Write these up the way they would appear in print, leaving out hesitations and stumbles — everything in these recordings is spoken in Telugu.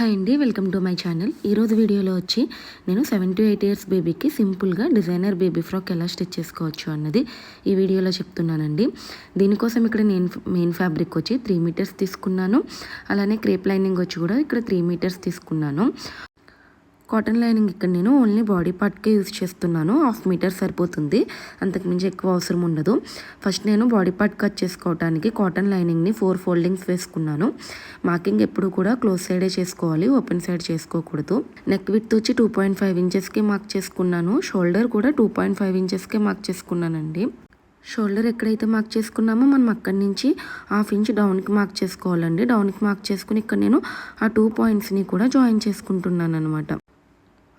హాయ్ అండి, వెల్కమ్ టు మై ఛానల్. ఈరోజు వీడియోలో వచ్చి నేను 7 to 8 years బేబీకి సింపుల్గా డిజైనర్ బేబీ ఫ్రాక్ ఎలా స్టిచ్ చేసుకోవచ్చు అన్నది ఈ వీడియోలో చెప్తున్నానండి. దీనికోసం ఇక్కడ నేను మెయిన్ ఫ్యాబ్రిక్ వచ్చి 3 meters తీసుకున్నాను. అలానే క్రేప్ లైనింగ్ వచ్చి కూడా ఇక్కడ 3 meters తీసుకున్నాను. కాటన్ లైనింగ్ ఇక్కడ నేను ఓన్లీ బాడీ పార్ట్కే యూజ్ చేస్తున్నాను. 1/2 meter సరిపోతుంది, అంతకుమించి ఎక్కువ అవసరం ఉండదు. ఫస్ట్ నేను బాడీ పార్ట్ కట్ చేసుకోవడానికి కాటన్ లైనింగ్ని 4 foldings వేసుకున్నాను. మార్కింగ్ ఎప్పుడు కూడా క్లోజ్ సైడే చేసుకోవాలి, ఓపెన్ సైడ్ చేసుకోకూడదు. నెక్ విడ్త్ వచ్చి 2.5 inchesకి మార్క్ చేసుకున్నాను. షోల్డర్ కూడా 2.5 inchesకే మార్క్ చేసుకున్నానండి. షోల్డర్ ఎక్కడైతే మార్క్ చేసుకున్నామో మనం అక్కడి నుంచి 1/2 inch డౌన్కి మార్క్ చేసుకోవాలండి. డౌన్కి మార్క్ చేసుకుని ఇక్కడ నేను ఆ 2 pointsని కూడా జాయిన్ చేసుకుంటున్నాను అనమాట.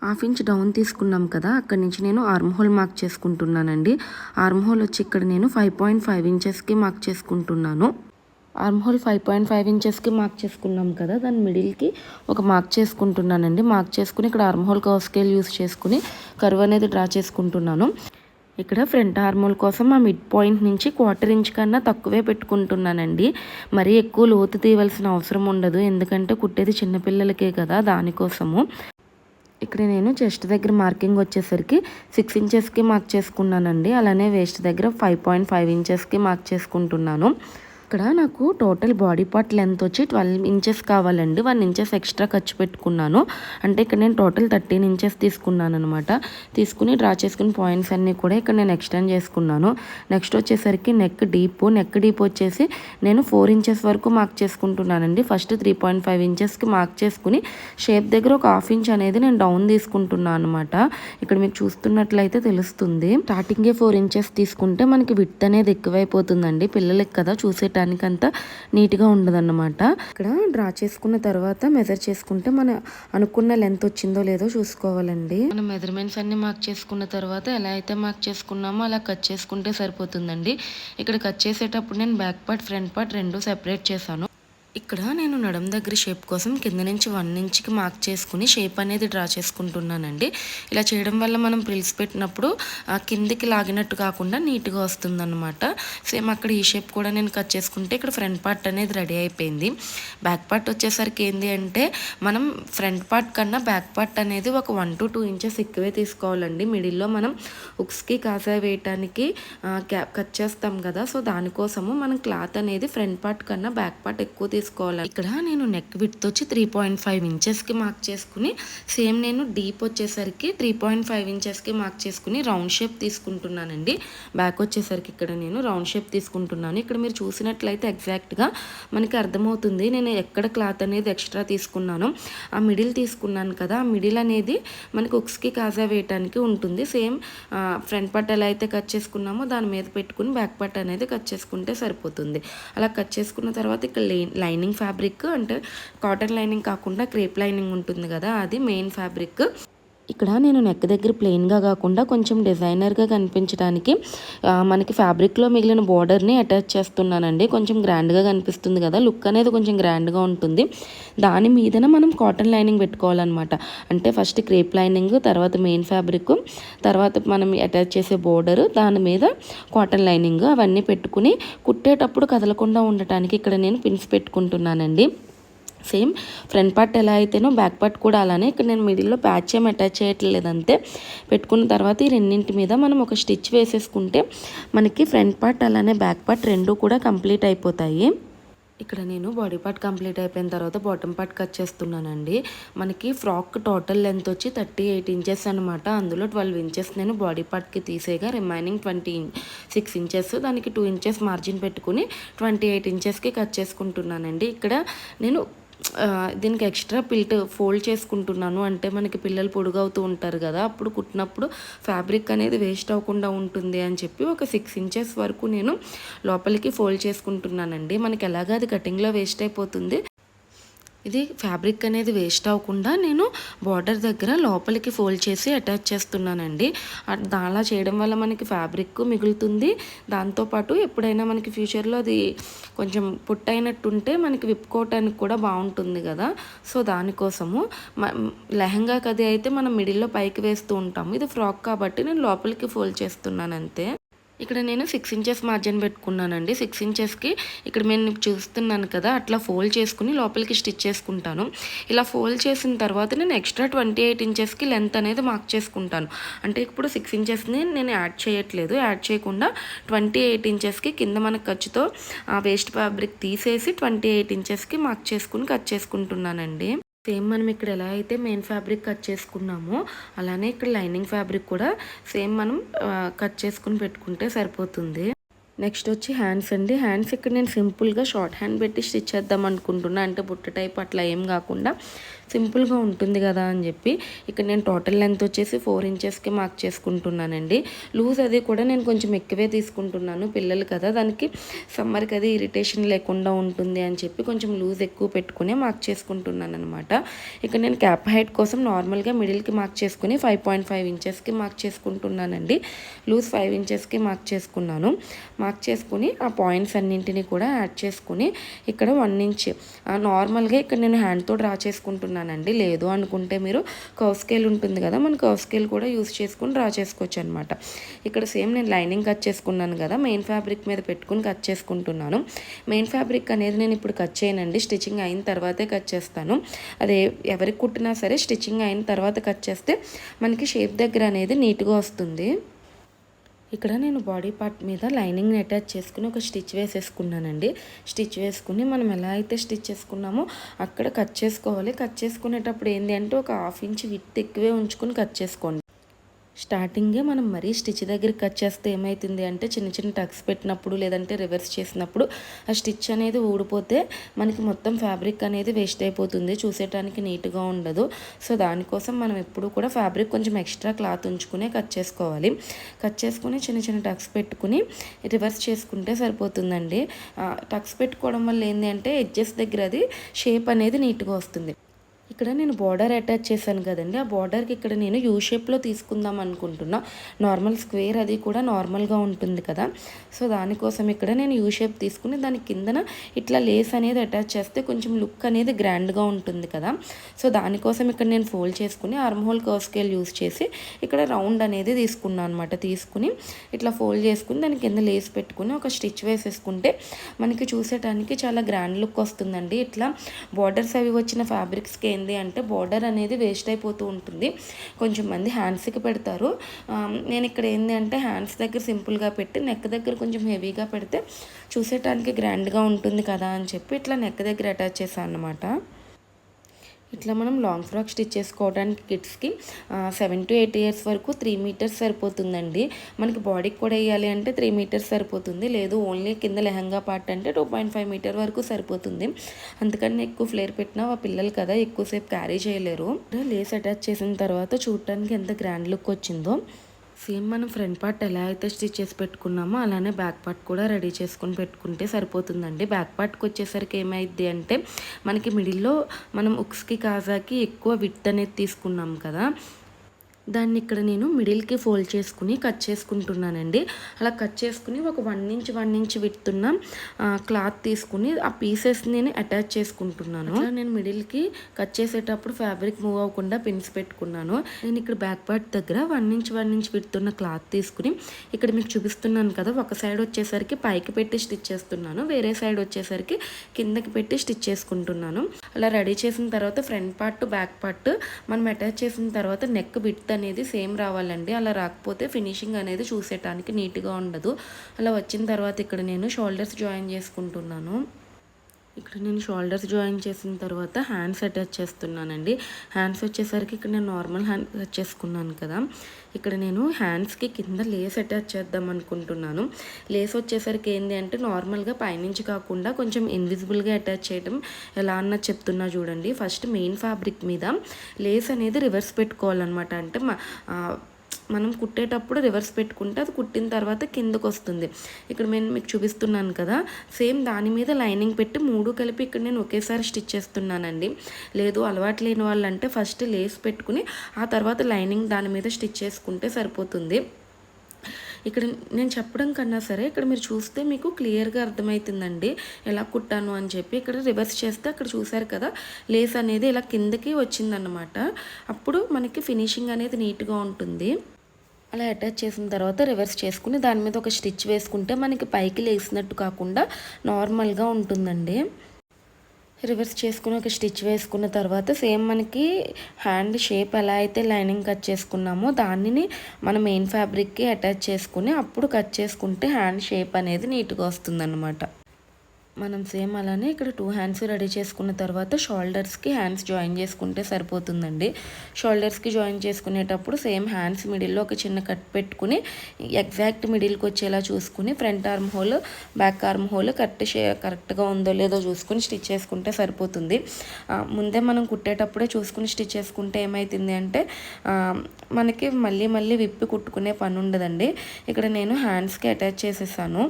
1/2 inch డౌన్ తీసుకున్నాం కదా, అక్కడి నుంచి నేను ఆర్మ్ హోల్ మార్క్ చేసుకుంటున్నానండి. ఆర్మ్ హోల్ వచ్చి ఇక్కడ నేను 5.5 inchesకి మార్క్ చేసుకుంటున్నాను. ఆర్మ్ హోల్ 5.5 inchesకి మార్క్ చేసుకున్నాం కదా, దాని మిడిల్కి ఒక మార్క్ చేసుకుంటున్నానండి. మార్క్ చేసుకుని ఇక్కడ arm hole curve scale use చేసుకుని కర్వ్ అనేది డ్రా చేసుకుంటున్నాను. ఇక్కడ ఫ్రంట్ ఆర్మ్ హోల్ కోసం ఆ మిడ్ పాయింట్ నుంచి 1/4 inch కన్నా తక్కువే పెట్టుకుంటున్నానండి. మరీ ఎక్కువ లోతు తీయవలసిన అవసరం ఉండదు, ఎందుకంటే కుట్టేది చిన్నపిల్లలకే కదా, దానికోసము. ఇక్కడ నేను చెస్ట్ దగ్గర మార్కింగ్ వచ్చేసరికి 6 inchesకి మార్క్ చేసుకున్నానండి. అలానే వేస్ట్ దగ్గర 5.5 inchesకి మార్క్ చేసుకుంటున్నాను. ఇక్కడ నాకు టోటల్ బాడీ పార్ట్ లెంత్ వచ్చి 12 inches కావాలండి. 1 inches ఎక్స్ట్రా ఖర్చు పెట్టుకున్నాను. అంటే ఇక్కడ నేను టోటల్ 13 inches తీసుకున్నాను అనమాట. తీసుకుని డ్రా చేసుకుని పాయింట్స్ అన్నీ కూడా ఇక్కడ నేను ఎక్స్టెండ్ చేసుకున్నాను. నెక్స్ట్ వచ్చేసరికి నెక్ డీప్ వచ్చేసి నేను 4 inches వరకు మార్క్ చేసుకుంటున్నానండి. ఫస్ట్ 3.5 inchesకి మార్క్ చేసుకుని షేప్ దగ్గర ఒక 1/2 inch అనేది నేను డౌన్ తీసుకుంటున్నాను అనమాట. ఇక్కడ మీకు చూస్తున్నట్లయితే తెలుస్తుంది. స్టార్టింగే 4 inches తీసుకుంటే మనకి విడ్త్ అనేది ఎక్కువైపోతుందండి. పిల్లలకి కదా, చూసేట అంతా నీట్గా ఉండదన్నమాట. ఇక్కడ డ్రా చేసుకున్న తర్వాత మెజర్ చేసుకుంటే మన అనుకున్న లెంత్ వచ్చిందో లేదో చూసుకోవాలండి. మనం మెజర్మెంట్స్ అన్ని మార్క్ చేసుకున్న తర్వాత ఎలా అయితే మార్క్ చేసుకున్నామో అలా కట్ చేసుకుంటే సరిపోతుందండి. ఇక్కడ కట్ చేసేటప్పుడు నేను బ్యాక్ పార్ట్ ఫ్రంట్ పార్ట్ రెండు సెపరేట్ చేశాను. ఇక్కడ నేను నడుం దగ్గర షేప్ కోసం కింద నుంచి 1 inchకి మార్క్ చేసుకుని షేప్ అనేది డ్రా చేసుకుంటున్నానండి. ఇలా చేయడం వల్ల మనం ప్రిల్స్ పెట్టినప్పుడు కిందికి లాగినట్టు కాకుండా నీట్గా వస్తుందన్నమాట. సేమ్ అక్కడ ఈ షేప్ కూడా నేను కట్ చేసుకుంటే ఇక్కడ ఫ్రంట్ పార్ట్ అనేది రెడీ అయిపోయింది. బ్యాక్ పార్ట్ వచ్చేసరికి ఏంటి అంటే మనం ఫ్రంట్ పార్ట్ కన్నా బ్యాక్ పార్ట్ అనేది ఒక 1 to 2 inches ఎక్కువే తీసుకోవాలండి. మిడిల్లో మనం హుక్స్కి కాజా వేయటానికి కట్ చేస్తాం కదా, సో దానికోసము మనం క్లాత్ అనేది ఫ్రంట్ పార్ట్ కన్నా బ్యాక్ పార్ట్ ఎక్కువ తీసుకోవాలి. ఇక్కడ నేను నెక్ విడ్త్ వచ్చి 3.5 inchesకి మార్క్ చేసుకుని సేమ్ నేను డీప్ వచ్చేసరికి 3.5 inchesకి మార్క్ చేసుకుని రౌండ్ షేప్ తీసుకుంటున్నానండి. బ్యాక్ వచ్చేసరికి ఇక్కడ నేను రౌండ్ షేప్ తీసుకుంటున్నాను. ఇక్కడ మీరు చూసినట్లయితే ఎగ్జాక్ట్గా మనకి అర్థమవుతుంది నేను ఎక్కడ క్లాత్ అనేది ఎక్స్ట్రా తీసుకున్నాను. ఆ మిడిల్ తీసుకున్నాను కదా, ఆ మిడిల్ అనేది మనకి హుక్స్కి కాజా వేయటానికి ఉంటుంది. సేమ్ ఫ్రంట్ పార్ట్ ఎలా అయితే కట్ చేసుకున్నామో దాని మీద పెట్టుకుని బ్యాక్ పార్ట్ అనేది కట్ చేసుకుంటే సరిపోతుంది. అలా కట్ చేసుకున్న తర్వాత ఇక్కడ లైనింగ్ ఫ్యాబ్రిక్ అంటే కాటన్ లైనింగ్ కాకుండా క్రేప్ లైనింగ్ ఉంటుంది కదా, అది మెయిన్ ఫ్యాబ్రిక్. ఇక్కడ నేను నెక్ దగ్గర ప్లెయిన్గా కాకుండా కొంచెం డిజైనర్గా కనిపించడానికి మనకి ఫ్యాబ్రిక్లో మిగిలిన బోర్డర్ని అటాచ్ చేస్తున్నానండి. కొంచెం గ్రాండ్గా కనిపిస్తుంది కదా, లుక్ అనేది కొంచెం గ్రాండ్గా ఉంటుంది. దాని మీదన మనం కాటన్ లైనింగ్ పెట్టుకోవాలన్నమాట. అంటే ఫస్ట్ క్రేప్ లైనింగ్, తర్వాత మెయిన్ ఫ్యాబ్రిక్, తర్వాత మనం అటాచ్ చేసే బోర్డర్, దాని మీద కాటన్ లైనింగ్, అవన్నీ పెట్టుకుని కుట్టేటప్పుడు కదలకుండా ఉండటానికి ఇక్కడ నేను పిన్స్ పెట్టుకుంటున్నానండి. సేమ్ ఫ్రంట్ పార్ట్ ఎలా అయితేనో బ్యాక్ పార్ట్ కూడా అలానే. ఇక్కడ నేను మిడిల్లో ప్యాచ్ ఏం అటాచ్ చేయట్లేదు, అంతే. పెట్టుకున్న తర్వాత ఈ రెండింటి మీద మనం ఒక స్టిచ్ వేసేసుకుంటే మనకి ఫ్రంట్ పార్ట్ అలానే బ్యాక్ పార్ట్ రెండు కూడా కంప్లీట్ అయిపోతాయి. ఇక్కడ నేను బాడీ పార్ట్ కంప్లీట్ అయిపోయిన తర్వాత బాటమ్ పార్ట్ కట్ చేస్తున్నానండి. మనకి ఫ్రాక్ టోటల్ లెంత్ వచ్చి 38 inches అనమాట. అందులో 12 inches నేను బాడీ పార్ట్కి తీసేగా రిమైనింగ్ 26 inches దానికి 2 inches మార్జిన్ పెట్టుకుని 28 inchesకి కట్ చేసుకుంటున్నానండి. ఇక్కడ నేను దీనికి ఎక్స్ట్రా ఫోల్డ్ చేసుకుంటున్నాను. అంటే మనకి పిల్లలు పొడుగవుతూ ఉంటారు కదా, అప్పుడు కుట్టినప్పుడు ఫ్యాబ్రిక్ అనేది వేస్ట్ అవ్వకుండా ఉంటుంది అని చెప్పి ఒక 6 inches వరకు నేను లోపలికి ఫోల్డ్ చేసుకుంటున్నానండి. మనకి ఎలాగా అది కటింగ్లో వేస్ట్ అయిపోతుంది. ఇది ఫ్యాబ్రిక్ అనేది వేస్ట్ అవ్వకుండా నేను బార్డర్ దగ్గర లోపలికి ఫోల్డ్ చేసి అటాచ్ చేస్తున్నానండి. అలా చేయడం వల్ల మనకి ఫ్యాబ్రిక్ మిగులుతుంది. దాంతోపాటు ఎప్పుడైనా మనకి ఫ్యూచర్లో అది కొంచెం పుట్టయినట్టుంటే మనకి విప్పుకోవటానికి కూడా బాగుంటుంది కదా, సో దానికోసము. లెహంగాకి అది అయితే మనం మిడిల్లో పైకి వేస్తూ ఉంటాము, ఇది ఫ్రాక్ కాబట్టి నేను లోపలికి ఫోల్డ్ చేస్తున్నాను అంతే. ఇక్కడ నేను 6 ఇంచెస్ మార్జిన్ పెట్టుకున్నానండి. 6 ఇంచెస్కి ఇక్కడ నేను చూస్తున్నాను కదా, అట్లా ఫోల్డ్ చేసుకుని లోపలికి స్టిచ్ చేసుకుంటాను. ఇలా ఫోల్డ్ చేసిన తర్వాత నేను ఎక్స్ట్రా 28 ఇంచెస్కి లెంత్ అనేది మార్క్ చేసుకుంటాను. అంటే ఇప్పుడు 6 ఇంచెస్ని నేను యాడ్ చేయట్లేదు. యాడ్ చేయకుండా 28 ఇంచెస్కి కింద మన ఖర్చుతో వేస్ట్ ఫ్యాబ్రిక్ తీసేసి 28 ఇంచెస్కి మార్క్ చేసుకుని కట్ చేసుకుంటున్నానండి. సేమ్ మనం ఇక్కడ ఎలా అయితే మెయిన్ ఫ్యాబ్రిక్ కట్ చేసుకున్నామో అలానే ఇక్కడ లైనింగ్ ఫ్యాబ్రిక్ కూడా సేమ్ మనం కట్ చేసుకుని పెట్టుకుంటే సరిపోతుంది. నెక్స్ట్ వచ్చి హ్యాండ్స్ అండి. హ్యాండ్స్ ఇక్కడ నేను సింపుల్గా షార్ట్ హ్యాండ్ పెట్టి స్టిచ్ చేద్దాం అనుకుంటున్నా. అంటే బుట్ట టైప్ అట్లా ఏం కాకుండా సింపుల్గా ఉంటుంది కదా అని చెప్పి ఇక్కడ నేను టోటల్ లెంత్ వచ్చేసి 4 ఇంచెస్కి మార్క్ చేసుకుంటున్నానండి. లూజ్ అది కూడా నేను కొంచెం ఎక్కువే తీసుకుంటున్నాను. పిల్లలు కదా, దానికి సమ్మర్కి అది ఇరిటేషన్ లేకుండా ఉంటుంది అని చెప్పి కొంచెం లూజ్ ఎక్కువ పెట్టుకుని మార్క్ చేసుకుంటున్నాను అనమాట. ఇక్కడ నేను క్యాప్ హైట్ కోసం నార్మల్గా మిడిల్కి మార్క్ చేసుకుని 5.5 ఇంచెస్కి మార్క్ చేసుకుంటున్నానండి. లూజ్ 5 ఇంచెస్కి మార్క్ చేసుకున్నాను. మార్క్ చేసుకుని ఆ పాయింట్స్ అన్నింటినీ కూడా యాడ్ చేసుకుని ఇక్కడ 1 ఇంచ్ నార్మల్గా ఇక్కడ నేను హ్యాండ్తో డ్రా చేసుకుంటున్నానండి. లేదు అనుకుంటే మీరు కర్వ్ స్కేల్ ఉంటుంది కదా, మన కర్వ్ స్కేల్ కూడా యూస్ చేసుకుని డ్రా చేసుకోవచ్చు అనమాట. ఇక్కడ సేమ్ నేను లైనింగ్ కట్ చేసుకున్నాను కదా, మెయిన్ ఫ్యాబ్రిక్ మీద పెట్టుకుని కట్ చేసుకుంటున్నాను. మెయిన్ ఫ్యాబ్రిక్ అనేది నేను ఇప్పుడు కట్ చేయనండి, స్టిచ్చింగ్ అయిన తర్వాతే కట్ చేస్తాను. అదే ఎవరికి కుట్టినా సరే స్టిచ్చింగ్ అయిన తర్వాత కట్ చేస్తే మనకి షేప్ దగ్గర అనేది నీట్గా వస్తుంది. ఇక్కడ నేను బాడీ పార్ట్ మీద లైనింగ్ని అటాచ్ చేసుకుని ఒక స్టిచ్ వేసేసుకున్నానండి. స్టిచ్ వేసుకుని మనం ఎలా అయితే స్టిచ్ చేసుకున్నామో అక్కడ కట్ చేసుకోవాలి. కట్ చేసుకునేటప్పుడు ఏంటి అంటే ఒక 1/2 ఇంచ్ విడ్త్ ఎక్కువే ఉంచుకుని కట్ చేసుకోండి. స్టార్టింగే మనం మరీ స్టిచ్ దగ్గర కట్ చేస్తే ఏమవుతుంది అంటే చిన్న చిన్న టక్స్ పెట్టినప్పుడు లేదంటే రివర్స్ చేసినప్పుడు ఆ స్టిచ్ అనేది ఊడిపోతే మనకి మొత్తం ఫ్యాబ్రిక్ అనేది వేస్ట్ అయిపోతుంది, చూసేటానికి నీట్గా ఉండదు. సో దానికోసం మనం ఎప్పుడు కూడా ఫ్యాబ్రిక్ కొంచెం ఎక్స్ట్రా క్లాత్ ఉంచుకునే కట్ చేసుకోవాలి. కట్ చేసుకుని చిన్న చిన్న టక్స్ పెట్టుకుని రివర్స్ చేసుకుంటే సరిపోతుందండి. టక్స్ పెట్టుకోవడం వల్ల ఏంటి అంటే ఎడ్జెస్ దగ్గర అది షేప్ అనేది నీట్గా వస్తుంది. ఇక్కడ నేను బార్డర్ అటాచ్ చేశాను కదండి, ఆ బార్డర్కి ఇక్కడ నేను యూ షేప్లో తీసుకుందాం అనుకుంటున్నా. నార్మల్ స్క్వేర్ అది కూడా నార్మల్గా ఉంటుంది కదా, సో దానికోసం ఇక్కడ నేను యూ షేప్ తీసుకుని దాని కిందన ఇట్లా లేస్ అనేది అటాచ్ చేస్తే కొంచెం లుక్ అనేది గ్రాండ్గా ఉంటుంది కదా. సో దానికోసం ఇక్కడ నేను ఫోల్డ్ చేసుకుని arm hole curve scale use చేసి ఇక్కడ రౌండ్ అనేది తీసుకున్నాను అనమాట. తీసుకుని ఇట్లా ఫోల్డ్ చేసుకుని దాని కింద లేస్ పెట్టుకుని ఒక స్టిచ్ వేసేసుకుంటే మనకి చూసేటానికి చాలా గ్రాండ్ లుక్ వస్తుందండి. ఇట్లా బార్డర్స్ అవి వచ్చిన ఫ్యాబ్రిక్స్కి ఏంది అంటే బార్డర్ అనేది వేస్ట్ అయిపోతూ ఉంటుంది. కొంచెం మంది హ్యాండ్స్కి పెడతారు. నేను ఇక్కడ ఏంది అంటే హ్యాండ్స్ దగ్గర సింపుల్గా పెట్టి నెక్ దగ్గర కొంచెం హెవీగా పెడితే చూసేటానికి గ్రాండ్గా ఉంటుంది కదా అని చెప్పి ఇట్లా నెక్ దగ్గర అటాచ్ చేశాను అన్నమాట. ఇట్లా మనం లాంగ్ ఫ్రాక్ స్టిచ్ చేసుకోవడానికి కిడ్స్కి 7 to 8 ఇయర్స్ వరకు 3 మీటర్స్ సరిపోతుందండి. మనకి బాడీకి కూడా వేయాలి అంటే 3 మీటర్స్ సరిపోతుంది. లేదు ఓన్లీ కింద లెహంగా పార్ట్ అంటే 2.5 మీటర్ వరకు సరిపోతుంది. అందుకని ఎక్కువ ఫ్లేర్ పెట్టినా ఆ పిల్లలు కదా ఎక్కువసేపు క్యారీ చేయలేరు. లేస్ అటాచ్ చేసిన తర్వాత చూడటానికి ఎంత గ్రాండ్ లుక్ వచ్చిందో. సేమ్ మనం ఫ్రంట్ పార్ట్ ఎలా అయితే స్టిచ్ చేసి పెట్టుకున్నామో అలానే బ్యాక్ పార్ట్ కూడా రెడీ చేసుకుని పెట్టుకుంటే సరిపోతుందండి. బ్యాక్ పార్ట్కి వచ్చేసరికి ఏమైంది అంటే మనకి మిడిల్లో మనం ఉక్స్కి కాజాకి ఎక్కువ విడ్త్ అనేది తీసుకున్నాం కదా, దాన్ని ఇక్కడ నేను మిడిల్కి ఫోల్డ్ చేసుకుని కట్ చేసుకుంటున్నానండి. అలా కట్ చేసుకుని ఒక 1 ఇంచ్ విడ్తున్న క్లాత్ తీసుకుని ఆ పీసెస్ నేను అటాచ్ చేసుకుంటున్నాను. నేను మిడిల్కి కట్ చేసేటప్పుడు ఫ్యాబ్రిక్ మూవ్ అవ్వకుండా పిన్స్ పెట్టుకున్నాను. నేను ఇక్కడ బ్యాక్ పార్ట్ దగ్గర 1 ఇంచ్ విడ్తున్న క్లాత్ తీసుకుని ఇక్కడ మీకు చూపిస్తున్నాను కదా, ఒక సైడ్ వచ్చేసరికి పైకి పెట్టి స్టిచ్ చేస్తున్నాను, వేరే సైడ్ వచ్చేసరికి కిందకి పెట్టి స్టిచ్ చేసుకుంటున్నాను. అలా రెడీ చేసిన తర్వాత ఫ్రంట్ పార్ట్ బ్యాక్ పార్ట్ మనం అటాచ్ చేసిన తర్వాత నెక్ విడ్త్ అనేది సేమ్ రావాలండి. అలా రాకపోతే ఫినిషింగ్ అనేది చూసేటానికి నీట్గా ఉండదు. అలా వచ్చిన తర్వాత ఇక్కడ నేను షోల్డర్స్ జాయిన్ చేసుకుంటున్నాను. ఇక్కడ నేను షోల్డర్స్ జాయిన్ చేసిన తర్వాత హ్యాండ్స్ అటాచ్ చేస్తున్నానండి. హ్యాండ్స్ వచ్చేసరికి ఇక్కడ నేను నార్మల్ హ్యాండ్ అటాచ్ చేసుకున్నాను కదా, ఇక్కడ నేను హ్యాండ్స్కి కింద లేస్ అటాచ్ చేద్దాం అనుకుంటున్నాను. లేస్ వచ్చేసరికి ఏంటి అంటే నార్మల్గా పైనుంచి కాకుండా కొంచెం ఇన్విజిబుల్గా అటాచ్ చేయడం ఎలా అన్నది చెప్తున్నా చూడండి. ఫస్ట్ మెయిన్ ఫ్యాబ్రిక్ మీద లేస్ అనేది రివర్స్ పెట్టుకోవాలన్నమాట. అంటే మనం కుట్టేటప్పుడు రివర్స్ పెట్టుకుంటే అది కుట్టిన తర్వాత కిందకు వస్తుంది. ఇక్కడ నేను మీకు చూపిస్తున్నాను కదా, సేమ్ దాని మీద లైనింగ్ పెట్టి 3 కలిపి ఇక్కడ నేను ఒకేసారి స్టిచ్ చేస్తున్నానండి. లేదు అలవాటు లేని వాళ్ళంటే ఫస్ట్ లేస్ పెట్టుకుని ఆ తర్వాత లైనింగ్ దాని మీద స్టిచ్ చేసుకుంటే సరిపోతుంది. ఇక్కడ నేను చెప్పడం కన్నా సరే ఇక్కడ మీరు చూస్తే మీకు క్లియర్గా అర్థమవుతుందండి ఎలా కుట్టాను అని చెప్పి. ఇక్కడ రివర్స్ చేస్తే అక్కడ చూసారు కదా లేస్ అనేది ఇలా కిందకి వచ్చిందన్నమాట. అప్పుడు మనకి ఫినిషింగ్ అనేది నీట్గా ఉంటుంది. అలా అటాచ్ చేసిన తర్వాత రివర్స్ చేసుకుని దాని మీద ఒక స్టిచ్ వేసుకుంటే మనకి పైకి లేసినట్టు కాకుండా నార్మల్గా ఉంటుందండి. రివర్స్ చేసుకుని ఒక స్టిచ్ వేసుకున్న తర్వాత సేమ్ మనకి హ్యాండ్ షేప్ ఎలా అయితే లైనింగ్ కట్ చేసుకున్నామో దానిని మన మెయిన్ ఫ్యాబ్రిక్కి అటాచ్ చేసుకుని అప్పుడు కట్ చేసుకుంటే హ్యాండ్ షేప్ అనేది నీట్గా వస్తుందన్నమాట. మనం సేమ్ అలానే ఇక్కడ 2 హ్యాండ్స్ రెడీ చేసుకున్న తర్వాత షోల్డర్స్కి హ్యాండ్స్ జాయిన్ చేసుకుంటే సరిపోతుందండి. షోల్డర్స్కి జాయిన్ చేసుకునేటప్పుడు సేమ్ హ్యాండ్స్ మిడిల్లో ఒక చిన్న కట్ పెట్టుకుని ఎగ్జాక్ట్ మిడిల్కి వచ్చేలా చూసుకుని front arm whole back arm whole కరెక్ట్గా ఉందో లేదో చూసుకుని స్టిచ్ చేసుకుంటే సరిపోతుంది. ముందే మనం కుట్టేటప్పుడే చూసుకుని స్టిచ్ చేసుకుంటే ఏమవుతుంది అంటే మనకి మళ్ళీ విప్పి కుట్టుకునే పని ఉండదండి. ఇక్కడ నేను హ్యాండ్స్కి అటాచ్ చేసేసాను.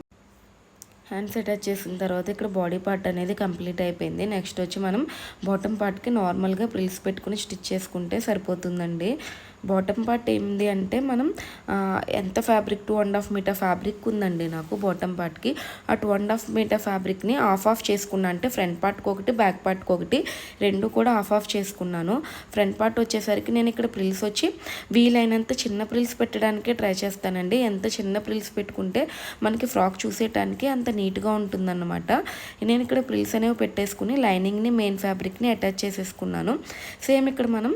హ్యాండ్స్ అటాచ్ చేసిన తర్వాత ఇక్కడ బాడీ పార్ట్ అనేది కంప్లీట్ అయిపోయింది. నెక్స్ట్ వచ్చి మనం బాటమ్ పార్ట్కి నార్మల్గా ప్రిల్స్ పెట్టుకుని స్టిచ్ చేసుకుంటే సరిపోతుందండి. బాటమ్ పార్ట్ ఏంది అంటే మనం ఎంత ఫ్యాబ్రిక్ 2.5 మీటర్ ఫ్యాబ్రిక్ ఉందండి నాకు బాటమ్ పార్ట్కి. ఆ 2.5 మీటర్ ఫ్యాబ్రిక్ని ఆఫ్ చేసుకున్నా, అంటే ఫ్రంట్ పార్ట్కి ఒకటి బ్యాక్ పార్ట్కి ఒకటి రెండు కూడా ఆఫ్ చేసుకున్నాను. ఫ్రంట్ పార్ట్ వచ్చేసరికి నేను ఇక్కడ ప్రిల్స్ వచ్చి వీలైనంత చిన్న ప్రిల్స్ పెట్టడానికే ట్రై చేస్తానండి. ఎంత చిన్న ప్రిల్స్ పెట్టుకుంటే మనకి ఫ్రాక్ చూసేటానికి అంత నీట్గా ఉంటుందన్నమాట. నేను ఇక్కడ ప్రిల్స్ అనేవి పెట్టేసుకుని లైనింగ్ని మెయిన్ ఫ్యాబ్రిక్ని అటాచ్ చేసేసుకున్నాను. సేమ్ ఇక్కడ మనం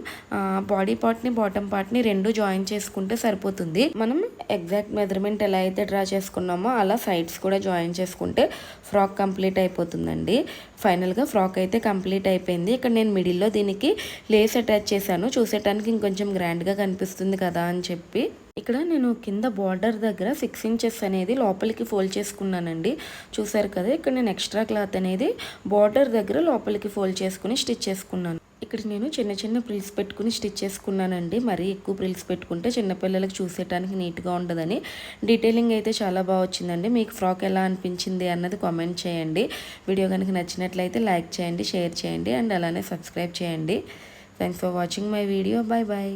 బాడీ పార్ట్ని బాటమ్ పార్ట్ని రెండు జాయిన్ చేసుకుంటే సరిపోతుంది. మనం ఎగ్జాక్ట్ మెజర్మెంట్ ఎలా అయితే డ్రా చేసుకున్నామో అలా సైడ్స్ కూడా జాయిన్ చేసుకుంటే ఫ్రాక్ కంప్లీట్ అయిపోతుందండి. ఫైనల్గా ఫ్రాక్ అయితే కంప్లీట్ అయిపోయింది. ఇక్కడ నేను మిడిల్లో దీనికి లేస్ అటాచ్ చేశాను, చూసేటానికి ఇంకొంచెం గ్రాండ్గా కనిపిస్తుంది కదా అని చెప్పి. ఇక్కడ నేను కింద బార్డర్ దగ్గర 6 ఇంచెస్ అనేది లోపలికి ఫోల్డ్ చేసుకున్నానండి. చూసారు కదా, ఇక్కడ నేను ఎక్స్ట్రా క్లాత్ అనేది బార్డర్ దగ్గర లోపలికి ఫోల్డ్ చేసుకుని స్టిచ్ చేసుకున్నాను. ఇక్కడ నేను చిన్న ప్రిల్స్ పెట్టుకుని స్టిచ్ చేసుకున్నానండి. మరీ ఎక్కువ ప్రిల్స్ పెట్టుకుంటే చిన్నపిల్లలకు చూసేటానికి నీట్గా ఉండదని. డీటెయిలింగ్ అయితే చాలా బాగా వచ్చిందండి. మీకు ఫ్రాక్ ఎలా అనిపించింది అన్నది కామెంట్ చేయండి. వీడియో కనుక నచ్చినట్లయితే లైక్ చేయండి, షేర్ చేయండి అండ్ అలానే సబ్స్క్రైబ్ చేయండి. Thanks for watching my video. Bye bye.